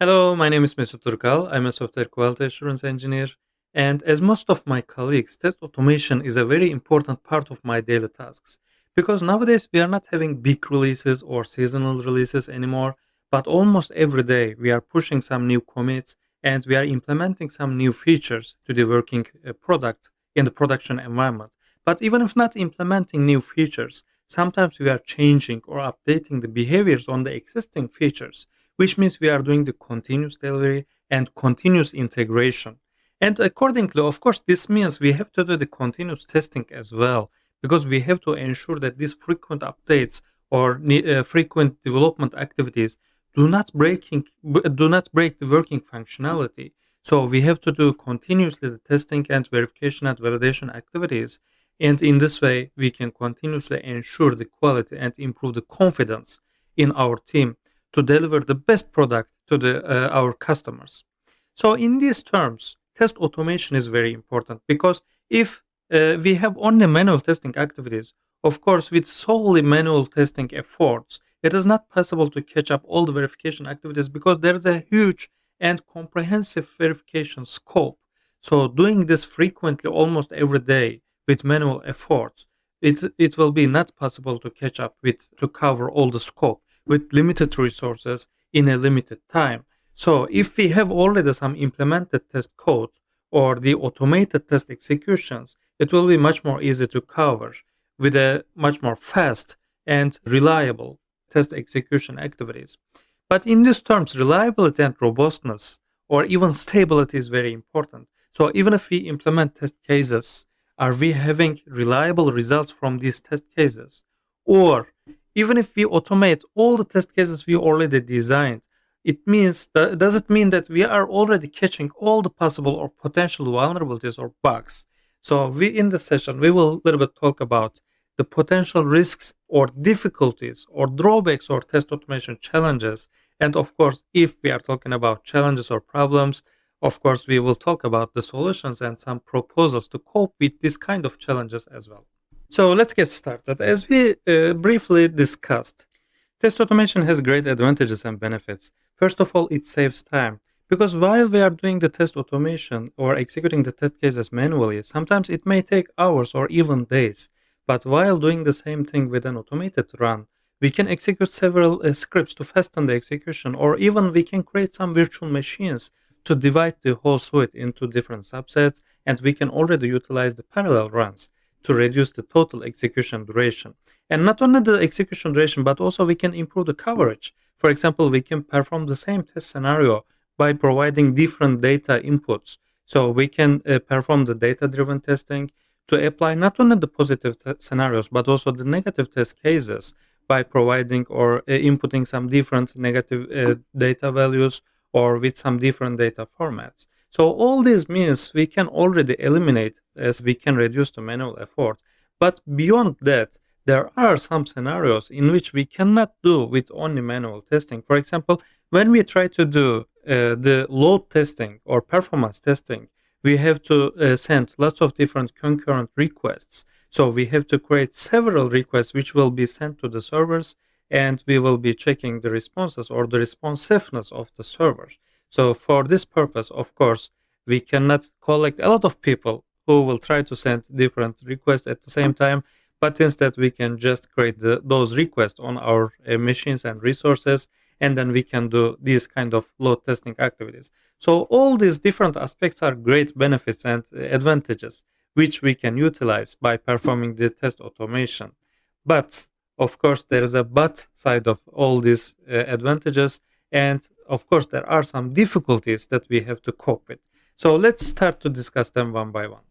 Hello, my name is Mesut Durukal. I'm a software quality assurance engineer. And as most of my colleagues, test automation is a very important part of my daily tasks. Because nowadays we are not having big releases or seasonal releases anymore, but almost every day we are pushing some new commits and we are implementing some new features to the working product in the production environment. But even if not implementing new features, sometimes we are changing or updating the behaviors on the existing features, which means we are doing the continuous delivery and continuous integration. And accordingly, of course, this means we have to do the continuous testing as well, because we have to ensure that these frequent updates or frequent development activities do not break the working functionality. So we have to do continuously the testing and verification and validation activities. And in this way, we can continuously ensure the quality and improve the confidence in our team to deliver the best product to our customers. So, in these terms, test automation is very important because if we have only manual testing activities, of course, with solely manual testing efforts, it is not possible to catch up all the verification activities because there is a huge and comprehensive verification scope. So, doing this frequently, almost every day, with manual efforts, it will be not possible to catch up with to cover all the scope with limited resources in a limited time. So if we have already some implemented test code or the automated test executions, it will be much more easy to cover with a much more fast and reliable test execution activities. But in these terms, reliability and robustness or even stability is very important. So even if we implement test cases, are we having reliable results from these test cases? Or even if we automate all the test cases we already designed, does it mean that we are already catching all the possible or potential vulnerabilities or bugs? So we in this session we will a little bit talk about the potential risks or difficulties or drawbacks or test automation challenges. And of course, if we are talking about challenges or problems, of course we will talk about the solutions and some proposals to cope with this kind of challenges as well. So let's get started. As we briefly discussed, test automation has great advantages and benefits. First of all, it saves time because while we are doing the test automation or executing the test cases manually, sometimes it may take hours or even days. But while doing the same thing with an automated run, we can execute several scripts to hasten the execution, or even we can create some virtual machines to divide the whole suite into different subsets, and we can already utilize the parallel runs to reduce the total execution duration. And not only the execution duration, but also we can improve the coverage. For example, we can perform the same test scenario by providing different data inputs. So we can perform the data-driven testing to apply not only the positive scenarios, but also the negative test cases by providing or inputting some different negative data values or with some different data formats. So all this means we can already eliminate as we can reduce the manual effort. But beyond that, there are some scenarios in which we cannot do with only manual testing. For example, when we try to do the load testing or performance testing, we have to send lots of different concurrent requests. So we have to create several requests which will be sent to the servers, and we will be checking the responses or the responsiveness of the server. So for this purpose, of course, we cannot collect a lot of people who will try to send different requests at the same time, but instead we can just create those requests on our machines and resources, and then we can do these kind of load testing activities. So all these different aspects are great benefits and advantages which we can utilize by performing the test automation. But of course, there is a but side of all these advantages, and of course, there are some difficulties that we have to cope with. So let's start to discuss them one by one.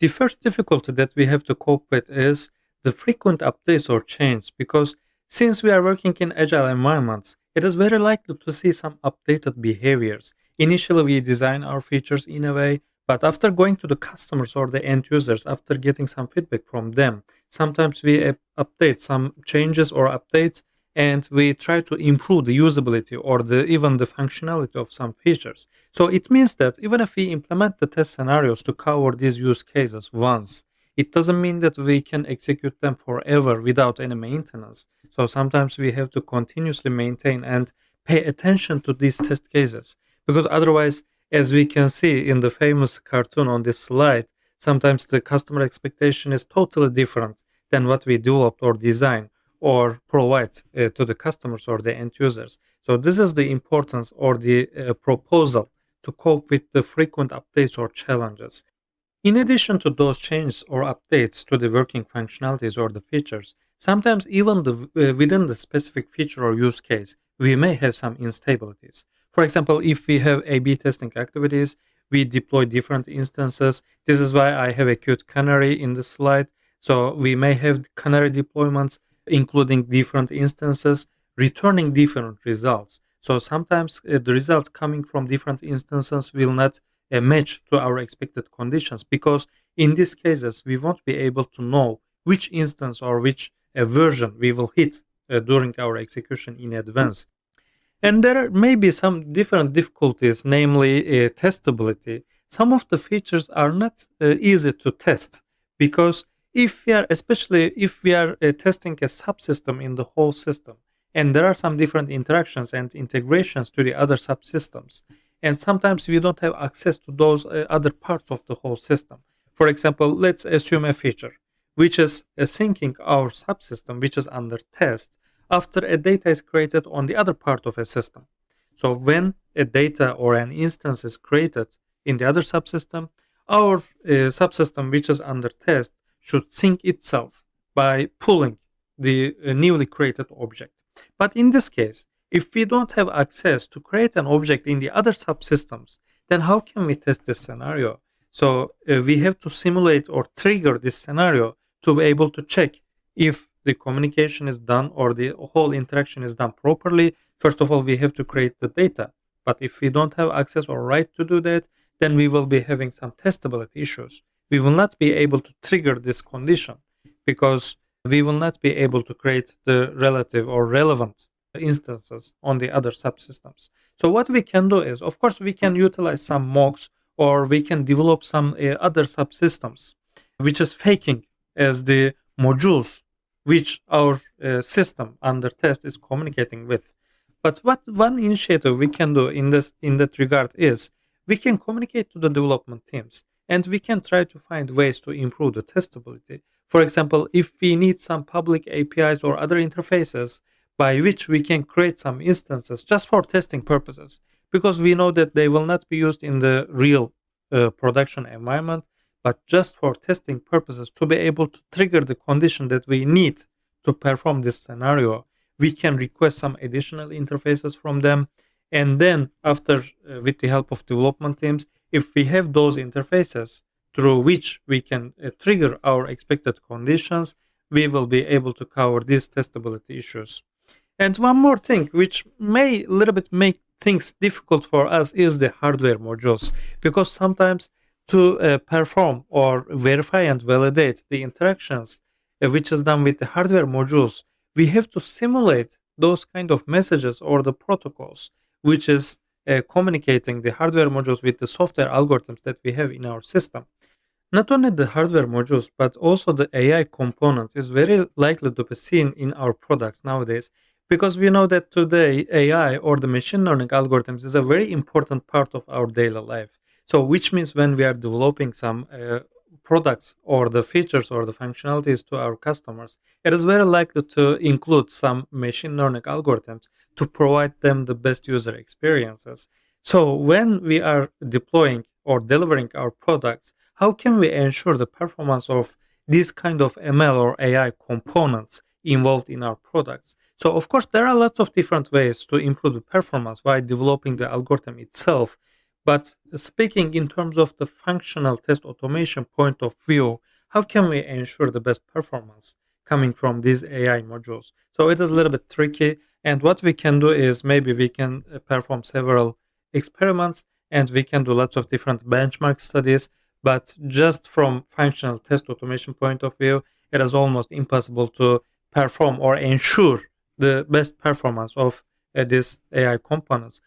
The first difficulty that we have to cope with is the frequent updates or change, because since we are working in agile environments, it is very likely to see some updated behaviors. Initially, we design our features in a way, but after going to the customers or the end users, after getting some feedback from them, sometimes we update some changes or updates, and we try to improve the usability or even the functionality of some features. So it means that even if we implement the test scenarios to cover these use cases once, it doesn't mean that we can execute them forever without any maintenance. So sometimes we have to continuously maintain and pay attention to these test cases. Because otherwise, as we can see in the famous cartoon on this slide, sometimes the customer expectation is totally different than what we developed or design or provide to the customers or the end users. So this is the importance or the proposal to cope with the frequent updates or challenges. In addition to those changes or updates to the working functionalities or the features, sometimes even within the specific feature or use case, we may have some instabilities. For example, if we have A/B testing activities, we deploy different instances. This is why I have a cute canary in the slide. So we may have canary deployments including different instances, returning different results. So sometimes the results coming from different instances will not a match to our expected conditions, because in these cases we won't be able to know which instance or which version we will hit during our execution in advance. And there may be some different difficulties, namely testability. Some of the features are not easy to test, because especially if we are testing a subsystem in the whole system, and there are some different interactions and integrations to the other subsystems, and sometimes we don't have access to those other parts of the whole system. For example, let's assume a feature which is syncing our subsystem, which is under test, after a data is created on the other part of a system. So when a data or an instance is created in the other subsystem, our subsystem, which is under test, should sync itself by pulling the newly created object. But in this case, if we don't have access to create an object in the other subsystems, then how can we test this scenario? So we have to simulate or trigger this scenario to be able to check if the communication is done or the whole interaction is done properly. First of all, we have to create the data. But if we don't have access or right to do that, then we will be having some testability issues. We will not be able to trigger this condition because we will not be able to create the relative or relevant instances on the other subsystems. So what we can do is, of course, we can utilize some mocks, or we can develop some other subsystems, which is faking as the modules which our system under test is communicating with. But what one initiative we can do in that regard is, we can communicate to the development teams, and we can try to find ways to improve the testability. For example, if we need some public APIs or other interfaces by which we can create some instances just for testing purposes, because we know that they will not be used in the real production environment, but just for testing purposes, to be able to trigger the condition that we need to perform this scenario, we can request some additional interfaces from them. And then after, with the help of development teams, if we have those interfaces through which we can trigger our expected conditions, we will be able to cover these testability issues. And one more thing, which may a little bit make things difficult for us, is the hardware modules. Because sometimes to perform or verify and validate the interactions which is done with the hardware modules, we have to simulate those kind of messages or the protocols, which is communicating the hardware modules with the software algorithms that we have in our system. Not only the hardware modules, but also the AI component is very likely to be seen in our products nowadays, because we know that today AI or the machine learning algorithms is a very important part of our daily life. So which means when we are developing some products or the features or the functionalities to our customers, it is very likely to include some machine learning algorithms to provide them the best user experiences. So when we are deploying or delivering our products, how can we ensure the performance of these kind of ML or AI components involved in our products? So of course, there are lots of different ways to improve the performance while developing the algorithm itself. But speaking in terms of the functional test automation point of view, how can we ensure the best performance coming from these AI modules? So it is a little bit tricky. And what we can do is, maybe we can perform several experiments, and we can do lots of different benchmark studies. But just from functional test automation point of view, it is almost impossible to perform or ensure the best performance of these AI components.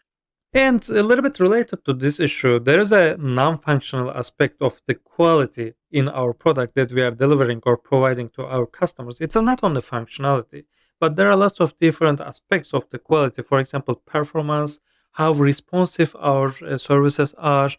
And a little bit related to this issue, there is a non-functional aspect of the quality in our product that we are delivering or providing to our customers. It's not only functionality, but there are lots of different aspects of the quality. For example, performance, how responsive our services are,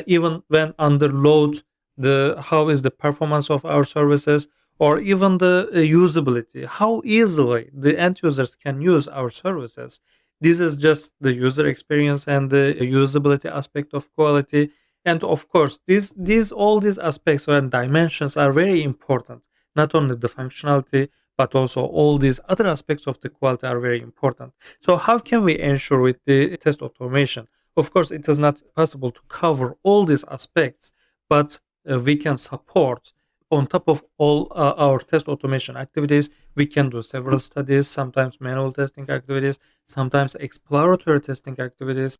even when under load, the how is the performance of our services, or even the usability, how easily the end users can use our services. This is just the user experience and the usability aspect of quality. And of course, these all these aspects and dimensions are very important. Not only the functionality, but also all these other aspects of the quality are very important. So how can we ensure with the test automation? Of course, it is not possible to cover all these aspects, but we can support on top of all our test automation activities. We can do several studies, sometimes manual testing activities, sometimes exploratory testing activities,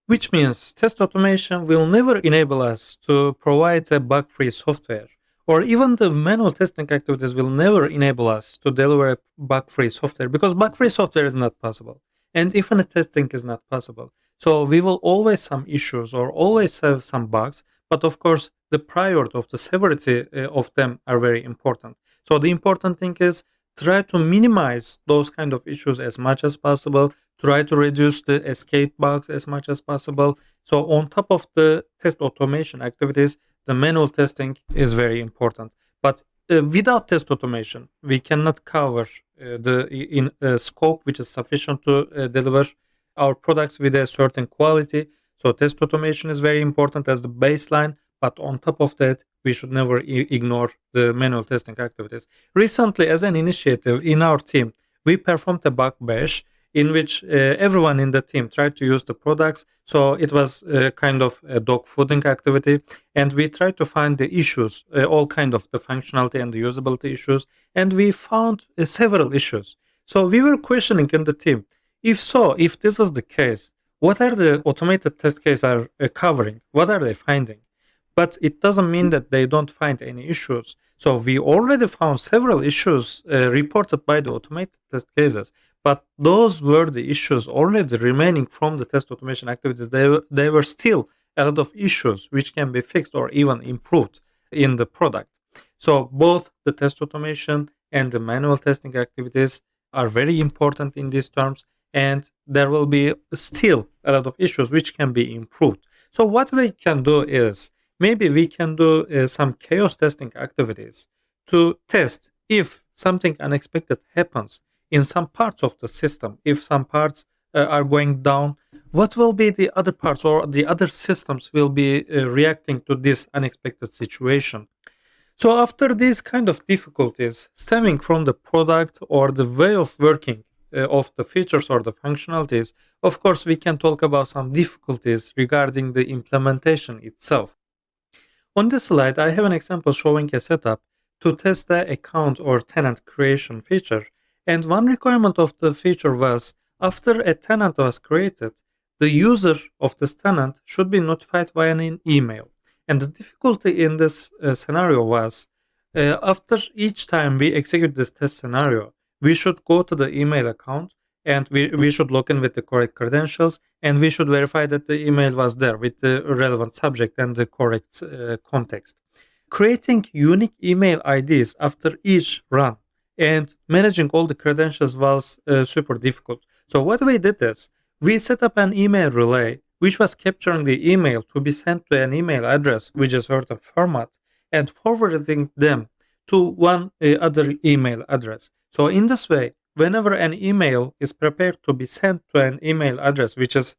which means test automation will never enable us to provide a bug free software, or even the manual testing activities will never enable us to deliver a bug free software, because bug free software is not possible. And even testing is not possible. So we will always some issues or always have some bugs, but of course the priority of the severity of them are very important. So the important thing is try to minimize those kind of issues as much as possible, try to reduce the escape bugs as much as possible. So on top of the test automation activities, the manual testing is very important. But without test automation, we cannot cover the in scope which is sufficient to deliver our products with a certain quality. So test automation is very important as the baseline. But on top of that, we should never ignore the manual testing activities. Recently, as an initiative in our team, we performed a bug bash in which everyone in the team tried to use the products. So it was kind of a dog fooding activity, and we tried to find the issues, all kind of the functionality and the usability issues, and we found several issues. So we were questioning in the team, if this is the case, what are the automated test cases are covering? What are they finding? But it doesn't mean that they don't find any issues. So we already found several issues reported by the automated test cases, but those were the issues already remaining from the test automation activities. They were still a lot of issues which can be fixed or even improved in the product. So both the test automation and the manual testing activities are very important in these terms, and there will be still a lot of issues which can be improved. So what we can do is, maybe we can do some chaos testing activities to test if something unexpected happens in some parts of the system. If some parts are going down, what will be the other parts or the other systems will be reacting to this unexpected situation? So after these kind of difficulties stemming from the product or the way of working of the features or the functionalities, of course we can talk about some difficulties regarding the implementation itself. On this slide, I have an example showing a setup to test the account or tenant creation feature. And one requirement of the feature was, after a tenant was created, the user of this tenant should be notified via an email. And the difficulty in this scenario was, after each time we execute this test scenario, we should go to the email account and we should log in with the correct credentials, and we should verify that the email was there with the relevant subject and the correct context. Creating unique email IDs after each run and managing all the credentials was super difficult. So what we did is, we set up an email relay which was capturing the email to be sent to an email address which is certain format and forwarding them to one other email address. So in this way, whenever an email is prepared to be sent to an email address which is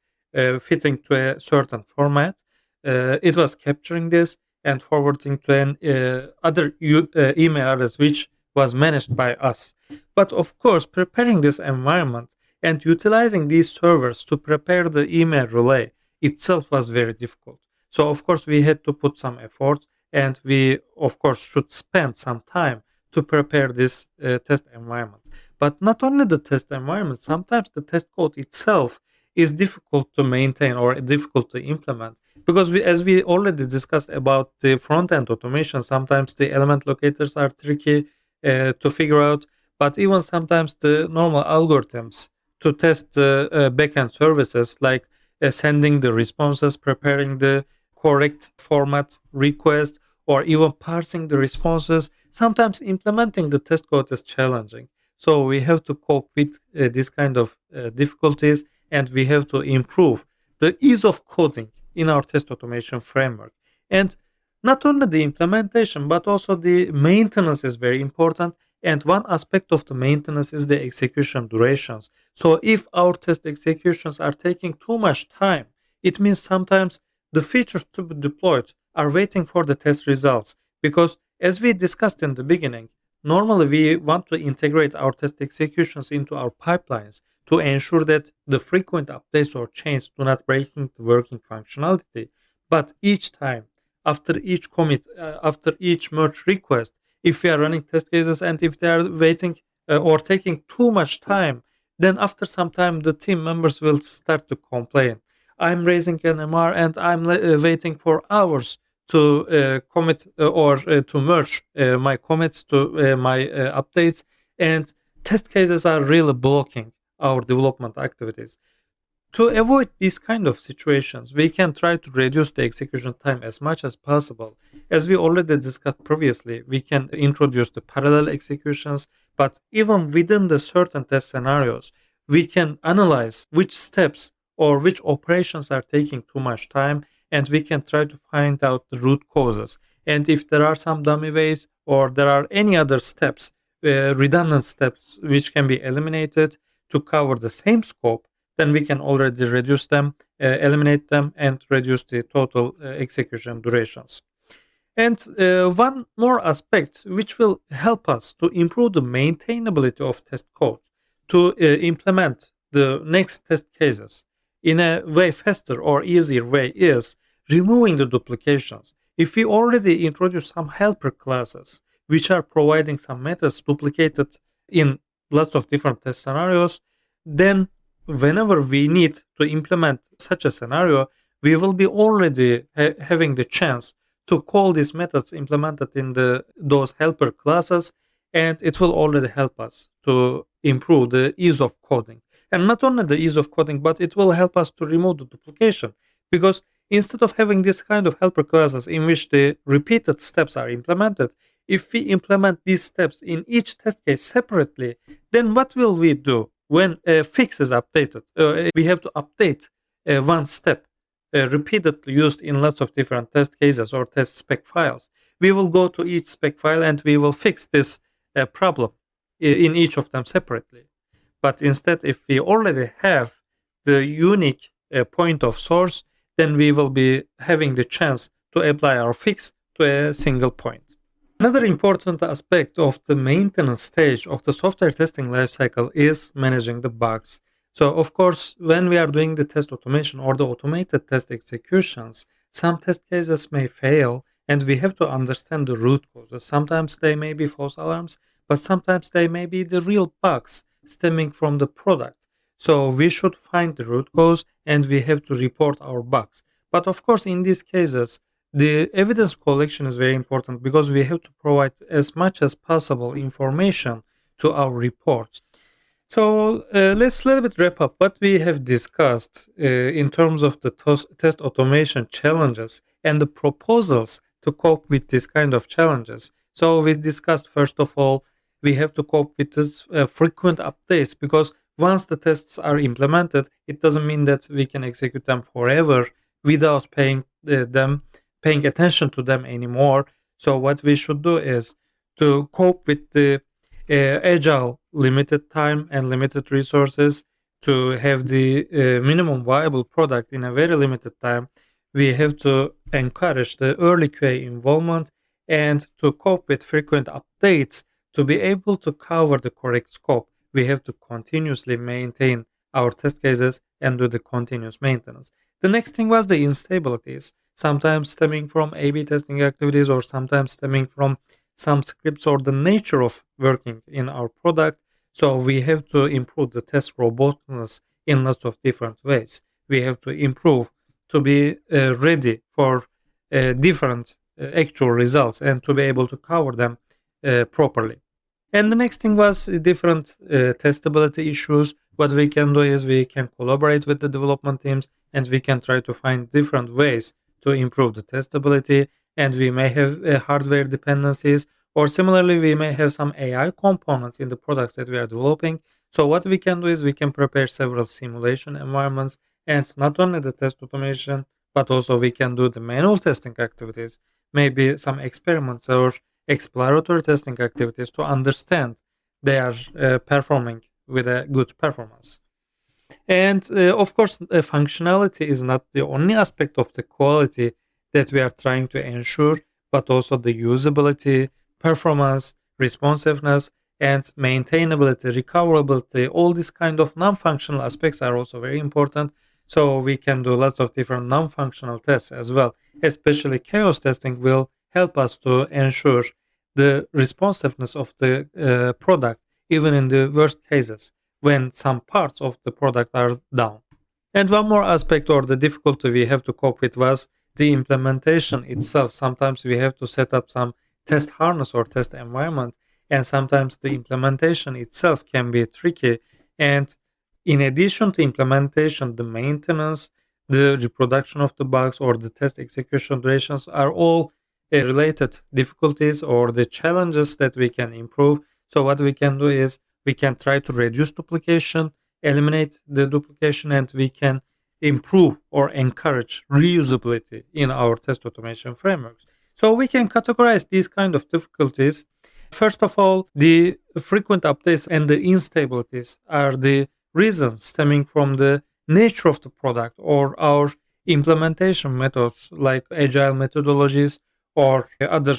fitting to a certain format, it was capturing this and forwarding to an other email address which was managed by us. But of course, preparing this environment and utilizing these servers to prepare the email relay itself was very difficult. So of course, we had to put some effort, and we of course should spend some time to prepare this test environment. But not only the test environment, sometimes the test code itself is difficult to maintain or difficult to implement, because as we already discussed about the front-end automation, sometimes the element locators are tricky to figure out, but even sometimes the normal algorithms to test the backend services, like sending the responses, preparing the correct format request, or even parsing the responses, sometimes implementing the test code is challenging. So we have to cope with this kind of difficulties, and we have to improve the ease of coding in our test automation framework. And not only the implementation, but also the maintenance is very important. And one aspect of the maintenance is the execution durations. So if our test executions are taking too much time, it means sometimes the features to be deployed are waiting for the test results. Because as we discussed in the beginning, normally we want to integrate our test executions into our pipelines to ensure that the frequent updates or changes do not breaking the working functionality. But each time, after each commit, after each merge request, if we are running test cases and if they are waiting or taking too much time, then after some time the team members will start to complain. I'm raising an MR and I'm waiting for hours to commit or to merge my commits to my updates, and test cases are really blocking our development activities. To avoid these kind of situations, we can try to reduce the execution time as much as possible. As we already discussed previously, we can introduce the parallel executions, but even within the certain test scenarios, we can analyze which steps or which operations are taking too much time, and we can try to find out the root causes. And if there are some dummy ways or there are any other steps, redundant steps which can be eliminated to cover the same scope, then we can already reduce them, eliminate them, and reduce the total execution durations. And one more aspect which will help us to improve the maintainability of test code, to implement the next test cases in a way faster or easier way, is removing the duplications. If we already introduce some helper classes which are providing some methods duplicated in lots of different test scenarios, then whenever we need to implement such a scenario, we will be already having the chance to call these methods implemented in those helper classes, and it will already help us to improve the ease of coding. And not only the ease of coding, but it will help us to remove the duplication, because instead of having this kind of helper classes in which the repeated steps are implemented, if we implement these steps in each test case separately, then what will we do when a fix is updated? We have to update one step repeatedly used in lots of different test cases or test spec files. We will go to each spec file and we will fix this problem in each of them separately. But instead, if we already have the unique point of source, then we will be having the chance to apply our fix to a single point. Another important aspect of the maintenance stage of the software testing lifecycle is managing the bugs. So, of course, when we are doing the test automation or the automated test executions, some test cases may fail, and we have to understand the root causes. Sometimes they may be false alarms, but sometimes they may be the real bugs stemming from the product. So we should find the root cause and we have to report our bugs. But of course, in these cases, the evidence collection is very important because we have to provide as much as possible information to our reports. So let's a little bit wrap up what we have discussed in terms of the test automation challenges and the proposals to cope with this kind of challenges. So we discussed, first of all, we have to cope with this frequent updates, because once the tests are implemented, it doesn't mean that we can execute them forever without paying attention to them anymore. So what we should do is to cope with the agile limited time and limited resources to have the minimum viable product in a very limited time. We have to encourage the early QA involvement, and to cope with frequent updates, to be able to cover the correct scope, we have to continuously maintain our test cases and do the continuous maintenance. The next thing was the instabilities, sometimes stemming from A/B testing activities or sometimes stemming from some scripts or the nature of working in our product. So we have to improve the test robustness in lots of different ways. We have to improve to be ready for different actual results and to be able to cover them properly. And the next thing was different testability issues. What we can do is we can collaborate with the development teams and we can try to find different ways to improve the testability. And we may have hardware dependencies, Or similarly, we may have some AI components in the products that we are developing. So what we can do is we can prepare several simulation environments, and not only the test automation, but also we can do the manual testing activities, maybe some experiments or exploratory testing activities to understand they are performing with a good performance. And of course, functionality is not the only aspect of the quality that we are trying to ensure, but also the usability, performance, responsiveness, and maintainability, recoverability. All these kind of non-functional aspects are also very important. So we can do lots of different non-functional tests as well. Especially chaos testing will help us to ensure the responsiveness of the product, even in the worst cases when some parts of the product are down. And one more aspect or the difficulty we have to cope with was the implementation itself. Sometimes we have to set up some test harness or test environment, and sometimes the implementation itself can be tricky. And in addition to implementation, the maintenance, the reproduction of the bugs, or the test execution durations are all related difficulties or the challenges that we can improve. So what we can do is we can try to reduce duplication, eliminate the duplication, and we can improve or encourage reusability in our test automation frameworks. So we can categorize these kind of difficulties. First of all, the frequent updates and the instabilities are the reasons stemming from the nature of the product or our implementation methods like agile methodologies or other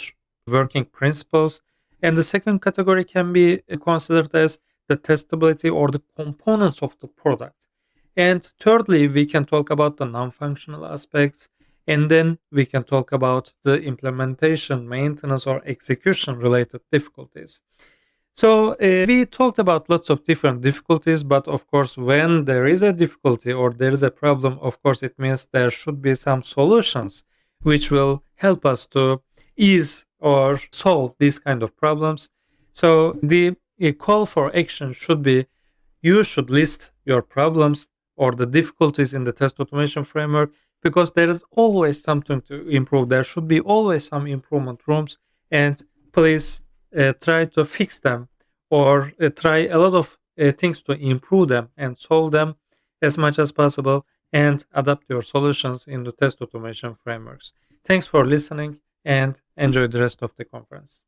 working principles. And the second category can be considered as the testability or the components of the product. And thirdly, we can talk about the non-functional aspects, and then we can talk about the implementation, maintenance, or execution related difficulties. So we talked about lots of different difficulties, but of course, when there is a difficulty or there is a problem, of course, it means there should be some solutions which will help us to ease or solve these kind of problems. So the call for action should be you should list your problems or the difficulties in the test automation framework because there is always something to improve. There should be always some improvement rooms, and please try to fix them or try a lot of things to improve them and solve them as much as possible and adapt your solutions in the test automation frameworks. Thanks for listening and enjoy the rest of the conference.